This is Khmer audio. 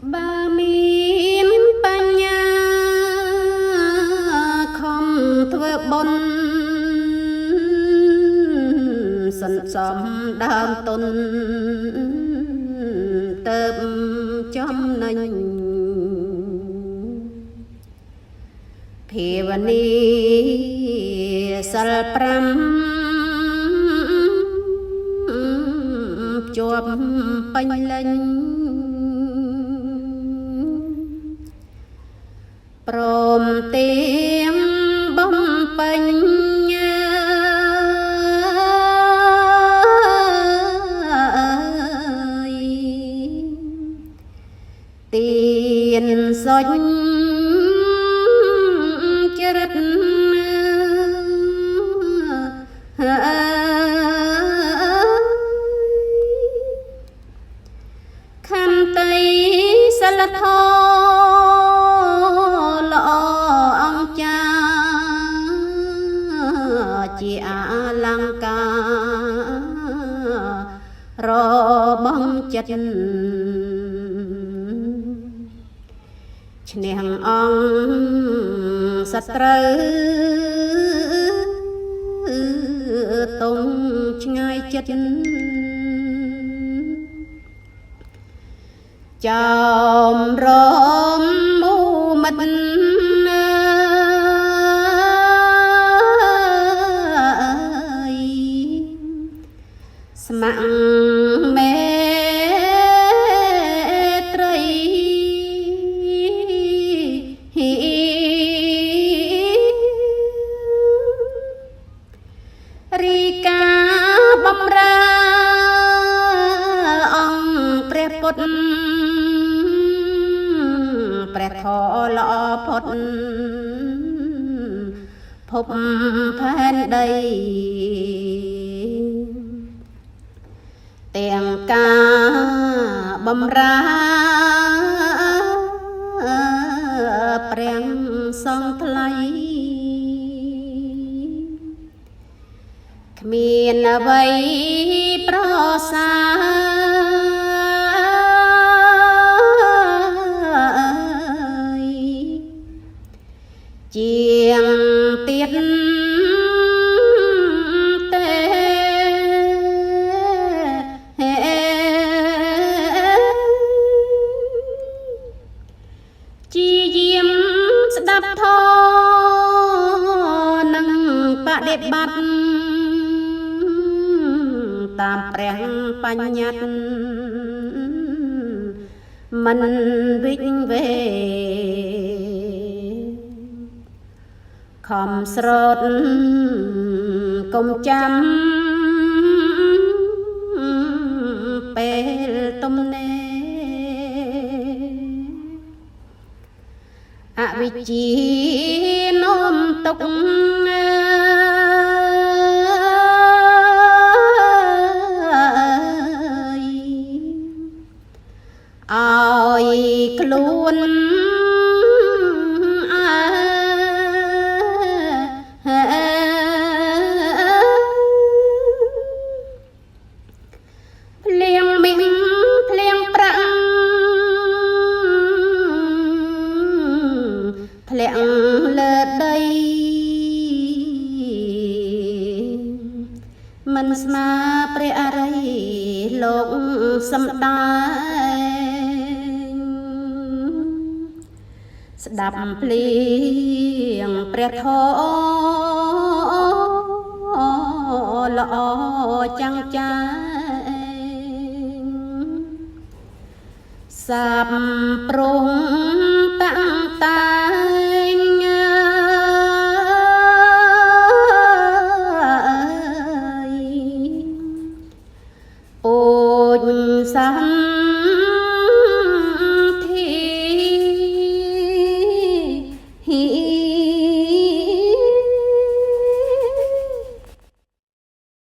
បើមានបញ្ញាខំធ្វើបុណ្យសន្សំដើមទុនទៅចំណេញភាវនាសិល5ជាប់ពេញលេញព្រមទៀងបំពេញទៀនសុញចរិតខន្តីសិលធម៌ល្អអង្គចាជាអលង្ការរបងចិត្តឈ្នះអង្គសត្រូវតុងឆ្ងាយចិត្តចោមរមមូមិត្តស្ម័គ្រមេត្រីរីកាបំរើអង្គព្រះពុទ្ធព្រះធម៌ល្អផុតភពផែនដីទាំងការបំរើព្រះសង្ឃថ្លៃគ្មានអ្វីប្រសើរជាងទៀតទេជាយាមស្ដាប់ធម៌និងបដិបត្តិតាមព្រះបញ្ញត្តិមិនវិញវេខំស្រោតកុំចាំពេលទំនេរអវិជ្ជានោមទុកឲ្យខ្លួនភ្លៀងមីងភ្លៀងប្រាំងធ្លាក់លើដីមិនស្មើព្រះអរិយលោកសំដែងស្ដាប់ភ្លៀងព្រះធម៌ល្អចាំងចាងសាប់ព្រំតាំងតា